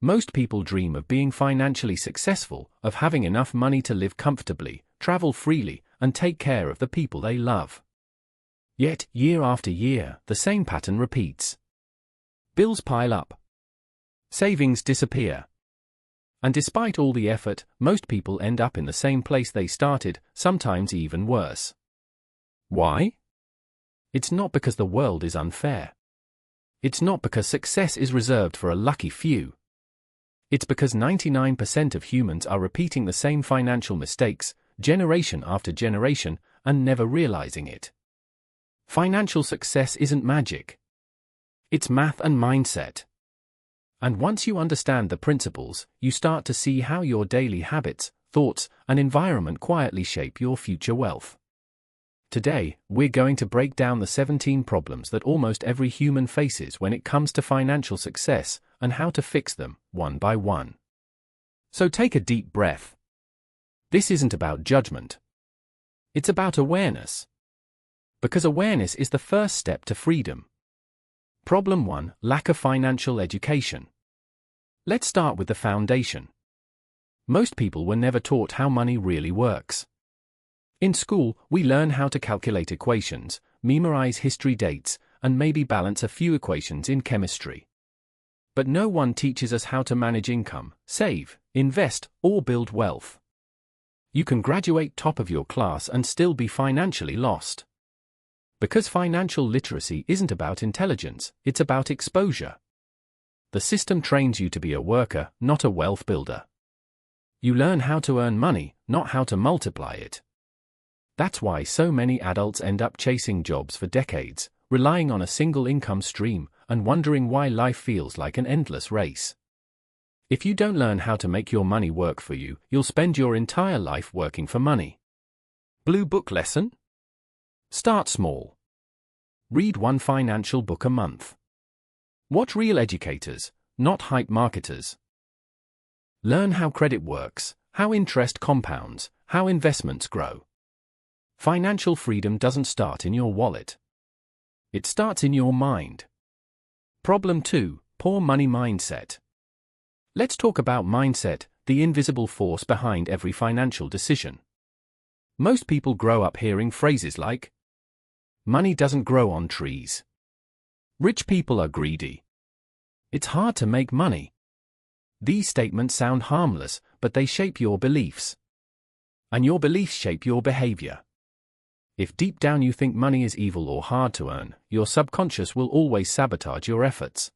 Most people dream of being financially successful, of having enough money to live comfortably, travel freely, and take care of the people they love. Yet, year after year, the same pattern repeats. Bills pile up. Savings disappear. And despite all the effort, most people end up in the same place they started, sometimes even worse. Why? It's not because the world is unfair. It's not because success is reserved for a lucky few. It's because 99% of humans are repeating the same financial mistakes, generation after generation, and never realizing it. Financial success isn't magic. It's math and mindset. And once you understand the principles, you start to see how your daily habits, thoughts, and environment quietly shape your future wealth. Today, we're going to break down the 17 problems that almost every human faces when it comes to financial success, and how to fix them, one by one. So take a deep breath. This isn't about judgment. It's about awareness. Because awareness is the first step to freedom. Problem 1: lack of financial education. Let's start with the foundation. Most people were never taught how money really works. In school, we learn how to calculate equations, memorize history dates, and maybe balance a few equations in chemistry. But no one teaches us how to manage income, save, invest, or build wealth. You can graduate top of your class and still be financially lost. Because financial literacy isn't about intelligence, it's about exposure. The system trains you to be a worker, not a wealth builder. You learn how to earn money, not how to multiply it. That's why so many adults end up chasing jobs for decades, relying on a single income stream, and wondering why life feels like an endless race. If you don't learn how to make your money work for you, you'll spend your entire life working for money. Blue Book lesson? Start small. Read one financial book a month. Watch real educators, not hype marketers. Learn how credit works, how interest compounds, how investments grow. Financial freedom doesn't start in your wallet. It starts in your mind. Problem 2: poor money mindset. Let's talk about mindset, the invisible force behind every financial decision. Most people grow up hearing phrases like, "Money doesn't grow on trees." "Rich people are greedy." "It's hard to make money." These statements sound harmless, but they shape your beliefs. And your beliefs shape your behavior. If deep down you think money is evil or hard to earn, your subconscious will always sabotage your efforts.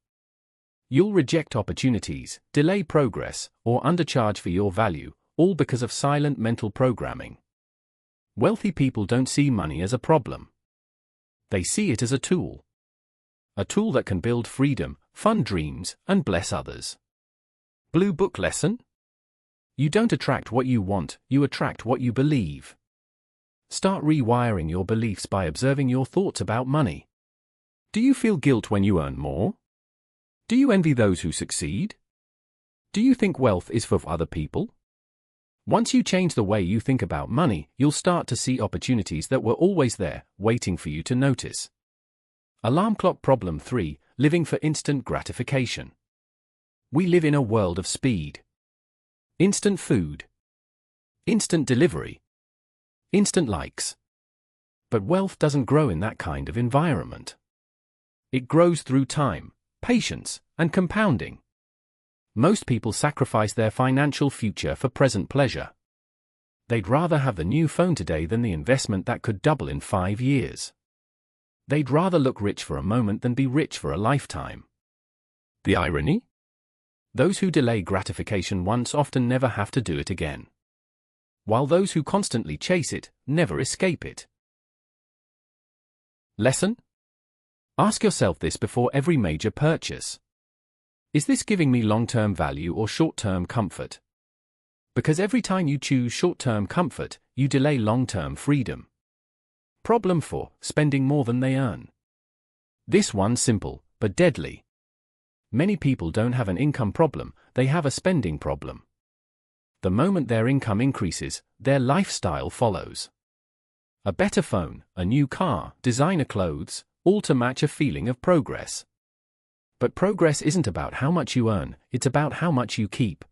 You'll reject opportunities, delay progress, or undercharge for your value, all because of silent mental programming. Wealthy people don't see money as a problem. They see it as a tool. A tool that can build freedom, fund dreams, and bless others. Blue Book lesson? You don't attract what you want, you attract what you believe. Start rewiring your beliefs by observing your thoughts about money. Do you feel guilt when you earn more? Do you envy those who succeed? Do you think wealth is for other people? Once you change the way you think about money, you'll start to see opportunities that were always there, waiting for you to notice. Alarm clock problem 3: living for instant gratification. We live in a world of speed. Instant food. Instant delivery. Instant likes. But wealth doesn't grow in that kind of environment. It grows through time, patience, and compounding. Most people sacrifice their financial future for present pleasure. They'd rather have the new phone today than the investment that could double in 5 years. They'd rather look rich for a moment than be rich for a lifetime. The irony? Those who delay gratification once often never have to do it again. While those who constantly chase it never escape it. Lesson? Ask yourself this before every major purchase. Is this giving me long-term value or short-term comfort? Because every time you choose short-term comfort, you delay long-term freedom. Problem 4: spending more than they earn. This one's simple, but deadly. Many people don't have an income problem, they have a spending problem. The moment their income increases, their lifestyle follows. A better phone, a new car, designer clothes, all to match a feeling of progress. But progress isn't about how much you earn, it's about how much you keep.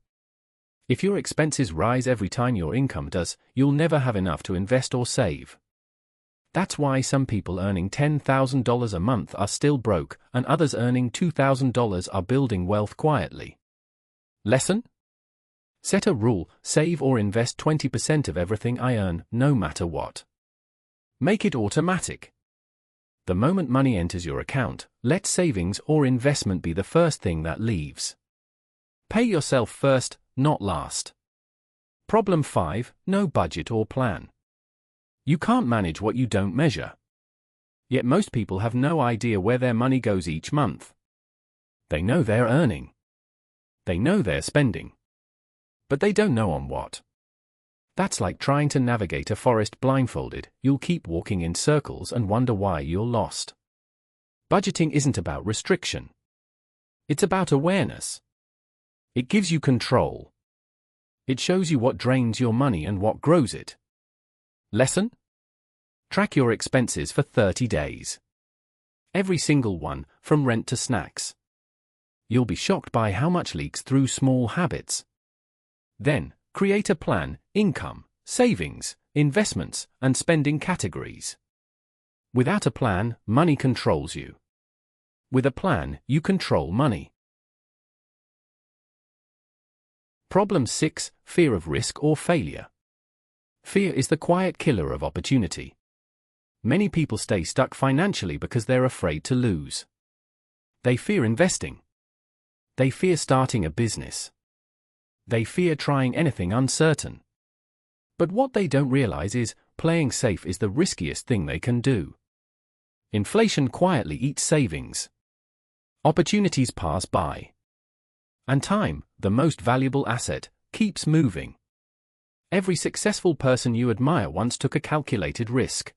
If your expenses rise every time your income does, you'll never have enough to invest or save. That's why some people earning $10,000 a month are still broke, and others earning $2,000 are building wealth quietly. Lesson? Set a rule: save or invest 20% of everything I earn, no matter what. Make it automatic. The moment money enters your account, let savings or investment be the first thing that leaves. Pay yourself first, not last. Problem 5. No budget or plan. You can't manage what you don't measure. Yet most people have no idea where their money goes each month. They know they're earning. They know they're spending. But they don't know on what. That's like trying to navigate a forest blindfolded. You'll keep walking in circles and wonder why you're lost. Budgeting isn't about restriction. It's about awareness. It gives you control. It shows you what drains your money and what grows it. Lesson? Track your expenses for 30 days. Every single one, from rent to snacks. You'll be shocked by how much leaks through small habits. Then, create a plan: income, savings, investments, and spending categories. Without a plan, money controls you. With a plan, you control money. Problem 6. Fear of risk or failure. Fear is the quiet killer of opportunity. Many people stay stuck financially because they're afraid to lose. They fear investing. They fear starting a business. They fear trying anything uncertain. But what they don't realize is, playing safe is the riskiest thing they can do. Inflation quietly eats savings. Opportunities pass by. And time, the most valuable asset, keeps moving. Every successful person you admire once took a calculated risk.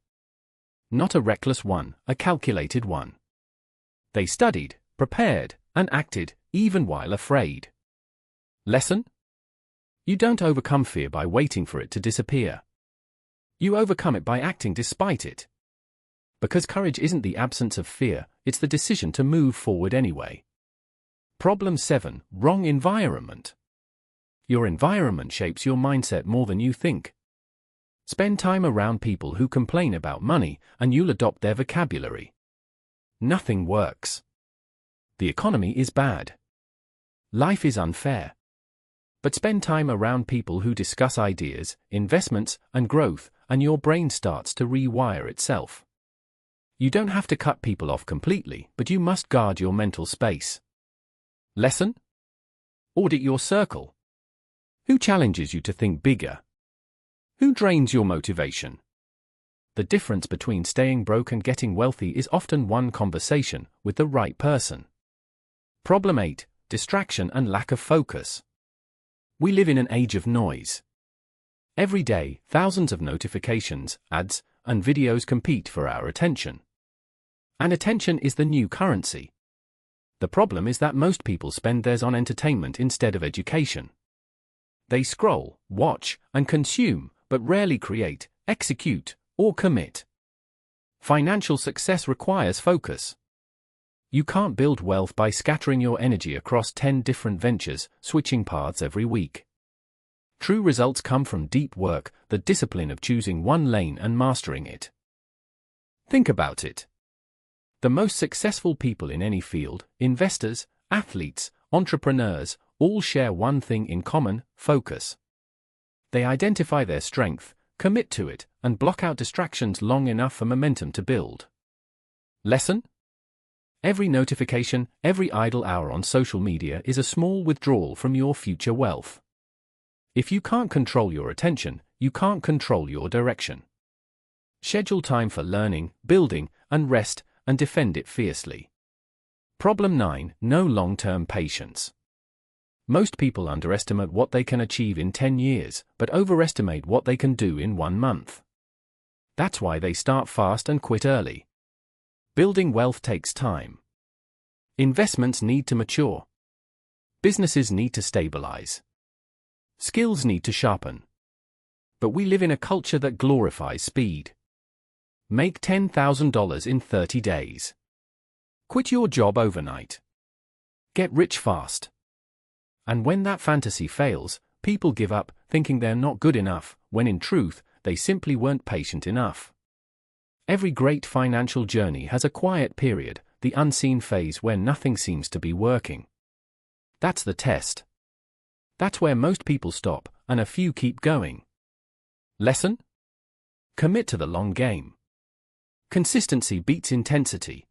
Not a reckless one, a calculated one. They studied, prepared, and acted, even while afraid. Lesson? You don't overcome fear by waiting for it to disappear. You overcome it by acting despite it. Because courage isn't the absence of fear, it's the decision to move forward anyway. Problem 7. Wrong environment. Your environment shapes your mindset more than you think. Spend time around people who complain about money, and you'll adopt their vocabulary. Nothing works. The economy is bad. Life is unfair. But spend time around people who discuss ideas, investments, and growth, and your brain starts to rewire itself. You don't have to cut people off completely, but you must guard your mental space. Lesson? Audit your circle. Who challenges you to think bigger? Who drains your motivation? The difference between staying broke and getting wealthy is often one conversation with the right person. Problem 8. Distraction and lack of focus. We live in an age of noise. Every day, thousands of notifications, ads, and videos compete for our attention. And attention is the new currency. The problem is that most people spend theirs on entertainment instead of education. They scroll, watch, and consume, but rarely create, execute, or commit. Financial success requires focus. You can't build wealth by scattering your energy across 10 different ventures, switching paths every week. True results come from deep work, the discipline of choosing one lane and mastering it. Think about it. The most successful people in any field, investors, athletes, entrepreneurs, all share one thing in common: focus. They identify their strength, commit to it, and block out distractions long enough for momentum to build. Lesson? Every notification, every idle hour on social media is a small withdrawal from your future wealth. If you can't control your attention, you can't control your direction. Schedule time for learning, building, and rest, and defend it fiercely. Problem 9. No long-term patience. Most people underestimate what they can achieve in 10 years, but overestimate what they can do in 1 month. That's why they start fast and quit early. Building wealth takes time. Investments need to mature. Businesses need to stabilize. Skills need to sharpen. But we live in a culture that glorifies speed. Make $10,000 in 30 days. Quit your job overnight. Get rich fast. And when that fantasy fails, people give up, thinking they're not good enough, when in truth, they simply weren't patient enough. Every great financial journey has a quiet period, the unseen phase where nothing seems to be working. That's the test. That's where most people stop, and a few keep going. Lesson? Commit to the long game. Consistency beats intensity.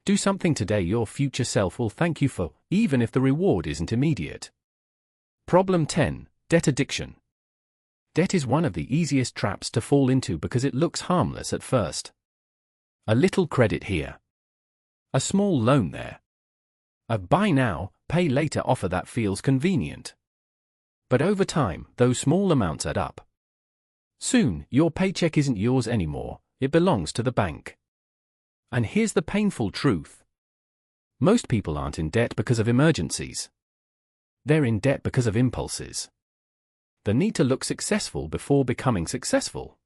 Do something today your future self will thank you for, even if the reward isn't immediate. Problem 10. Debt addiction. Debt is one of the easiest traps to fall into because it looks harmless at first. A little credit here. A small loan there. A buy now, pay later offer that feels convenient. But over time, those small amounts add up. Soon, your paycheck isn't yours anymore, it belongs to the bank. And here's the painful truth. Most people aren't in debt because of emergencies. They're in debt because of impulses. The need to look successful before becoming successful.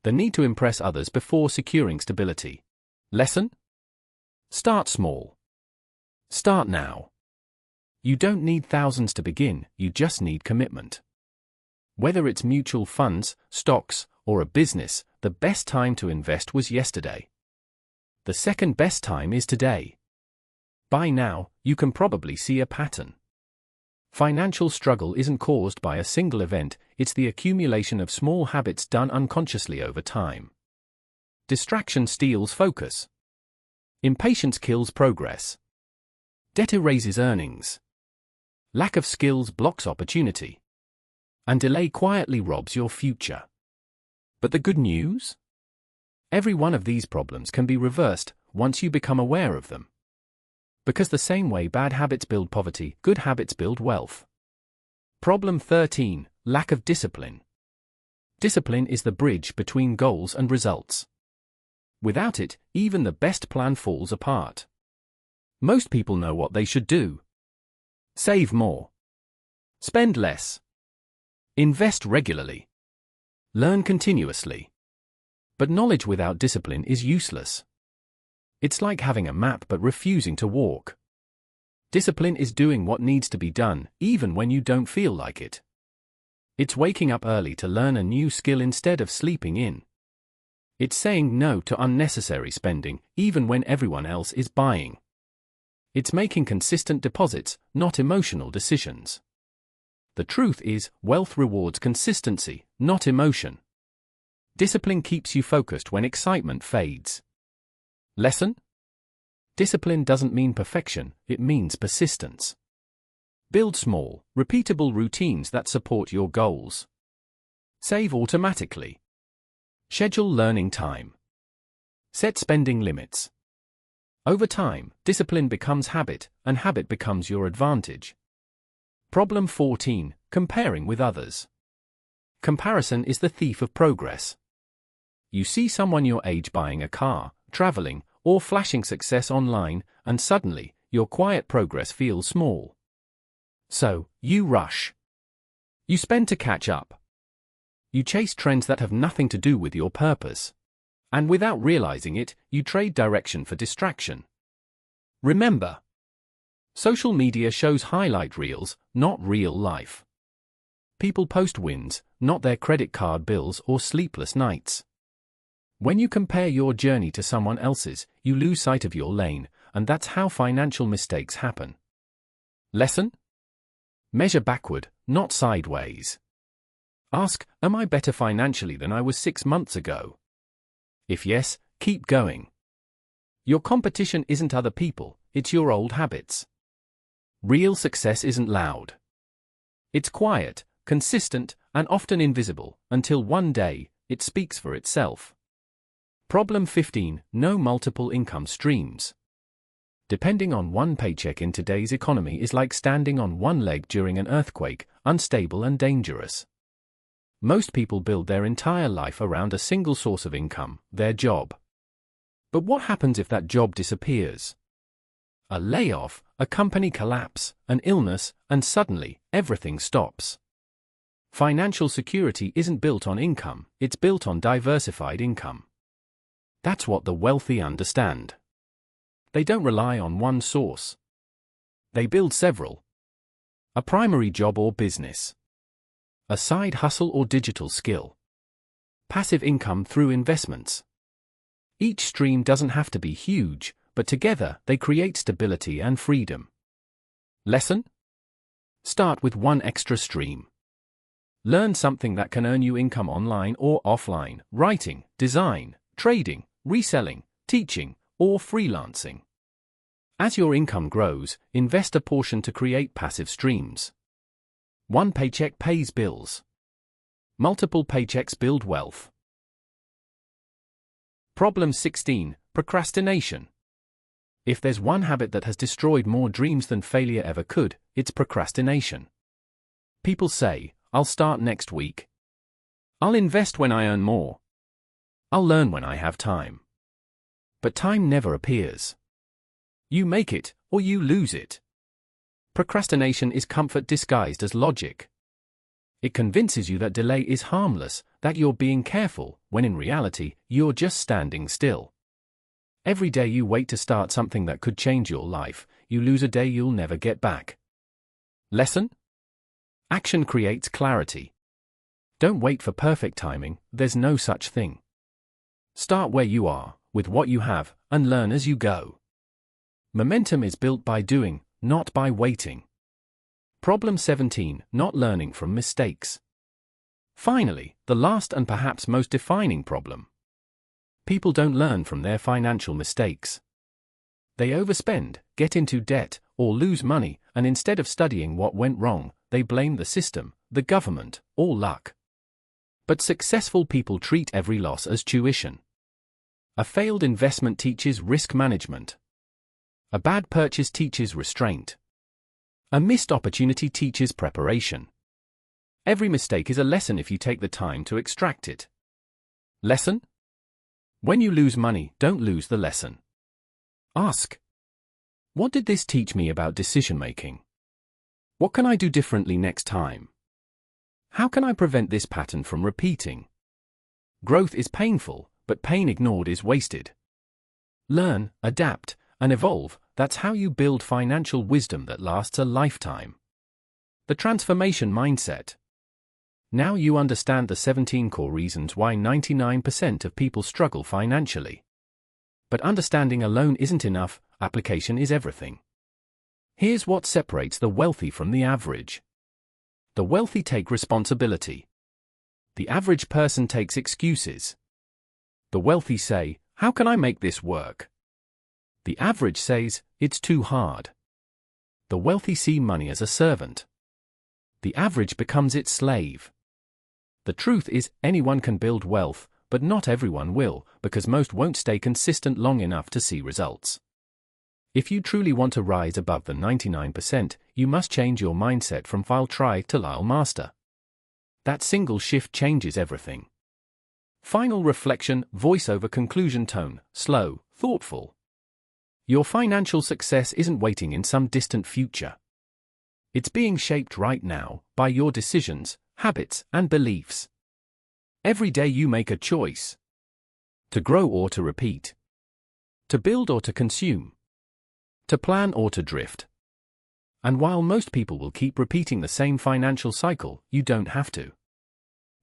The need to impress others before securing stability. Lesson? Start small. Start now. You don't need thousands to begin, you just need commitment. Whether it's mutual funds, stocks, or a business, the best time to invest was yesterday. The second best time is today. By now, you can probably see a pattern. Financial struggle isn't caused by a single event, it's the accumulation of small habits done unconsciously over time. Distraction steals focus. Impatience kills progress. Debt erases earnings. Lack of skills blocks opportunity. And delay quietly robs your future. But the good news? Every one of these problems can be reversed once you become aware of them. Because the same way bad habits build poverty, good habits build wealth. Problem 13. Lack of discipline. Discipline is the bridge between goals and results. Without it, even the best plan falls apart. Most people know what they should do. Save more. Spend less. Invest regularly. Learn continuously. But knowledge without discipline is useless. It's like having a map but refusing to walk. Discipline is doing what needs to be done, even when you don't feel like it. It's waking up early to learn a new skill instead of sleeping in. It's saying no to unnecessary spending, even when everyone else is buying. It's making consistent deposits, not emotional decisions. The truth is, wealth rewards consistency, not emotion. Discipline keeps you focused when excitement fades. Lesson? Discipline doesn't mean perfection, it means persistence. Build small, repeatable routines that support your goals. Save automatically. Schedule learning time. Set spending limits. Over time, discipline becomes habit, and habit becomes your advantage. Problem 14. Comparing with others. Comparison is the thief of progress. You see someone your age buying a car, traveling, or flashing success online, and suddenly, your quiet progress feels small. So, you rush. You spend to catch up. You chase trends that have nothing to do with your purpose. And without realizing it, you trade direction for distraction. Remember, social media shows highlight reels, not real life. People post wins, not their credit card bills or sleepless nights. When you compare your journey to someone else's, you lose sight of your lane, and that's how financial mistakes happen. Lesson? Measure backward, not sideways. Ask, am I better financially than I was 6 months ago? If yes, keep going. Your competition isn't other people, it's your old habits. Real success isn't loud. It's quiet, consistent, and often invisible, until one day, it speaks for itself. Problem 15. No multiple income streams. Depending on one paycheck in today's economy is like standing on one leg during an earthquake, unstable and dangerous. Most people build their entire life around a single source of income, their job. But what happens if that job disappears? A layoff, a company collapse, an illness, and suddenly, everything stops. Financial security isn't built on income, it's built on diversified income. That's what the wealthy understand. They don't rely on one source. They build several. A primary job or business. A side hustle or digital skill. Passive income through investments. Each stream doesn't have to be huge, but together they create stability and freedom. Lesson? Start with one extra stream. Learn something that can earn you income online or offline: writing, design, trading, reselling, teaching, or freelancing. As your income grows, invest a portion to create passive streams. One paycheck pays bills. Multiple paychecks build wealth. Problem 16. Procrastination. If there's one habit that has destroyed more dreams than failure ever could, it's procrastination. People say, "I'll start next week. I'll invest when I earn more. I'll learn when I have time." But time never appears. You make it, or you lose it. Procrastination is comfort disguised as logic. It convinces you that delay is harmless, that you're being careful, when in reality, you're just standing still. Every day you wait to start something that could change your life, you lose a day you'll never get back. Lesson? Action creates clarity. Don't wait for perfect timing, there's no such thing. Start where you are, with what you have, and learn as you go. Momentum is built by doing, not by waiting. Problem 17. Not learning from mistakes. Finally, the last and perhaps most defining problem. People don't learn from their financial mistakes. They overspend, get into debt, or lose money, and instead of studying what went wrong, they blame the system, the government, or luck. But successful people treat every loss as tuition. A failed investment teaches risk management. A bad purchase teaches restraint. A missed opportunity teaches preparation. Every mistake is a lesson if you take the time to extract it. Lesson? When you lose money, don't lose the lesson. Ask, what did this teach me about decision-making? What can I do differently next time? How can I prevent this pattern from repeating? Growth is painful, but pain ignored is wasted. Learn, adapt, and evolve. That's how you build financial wisdom that lasts a lifetime. The transformation mindset. Now you understand the 17 core reasons why 99% of people struggle financially. But understanding alone isn't enough, application is everything. Here's what separates the wealthy from the average. The wealthy take responsibility. The average person takes excuses. The wealthy say, "How can I make this work?" The average says, "It's too hard." The wealthy see money as a servant. The average becomes its slave. The truth is, anyone can build wealth, but not everyone will, because most won't stay consistent long enough to see results. If you truly want to rise above the 99%, you must change your mindset from "I'll try" to "I'll master." That single shift changes everything. Final reflection, voice-over conclusion tone, slow, thoughtful. Your financial success isn't waiting in some distant future. It's being shaped right now, by your decisions, habits, and beliefs. Every day you make a choice. To grow or to repeat. To build or to consume. To plan or to drift. And while most people will keep repeating the same financial cycle, you don't have to.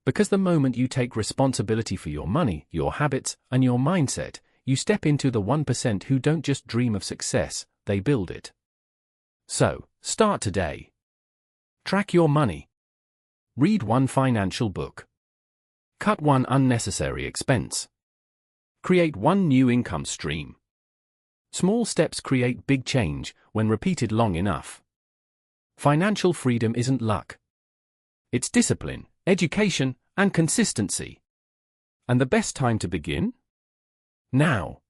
Because the moment you take responsibility for your money, your habits, and your mindset, you step into the 1% who don't just dream of success, they build it. So, start today. Track your money. Read one financial book. Cut one unnecessary expense. Create one new income stream. Small steps create big change when repeated long enough. Financial freedom isn't luck. It's discipline, education, and consistency. And the best time to begin? Now.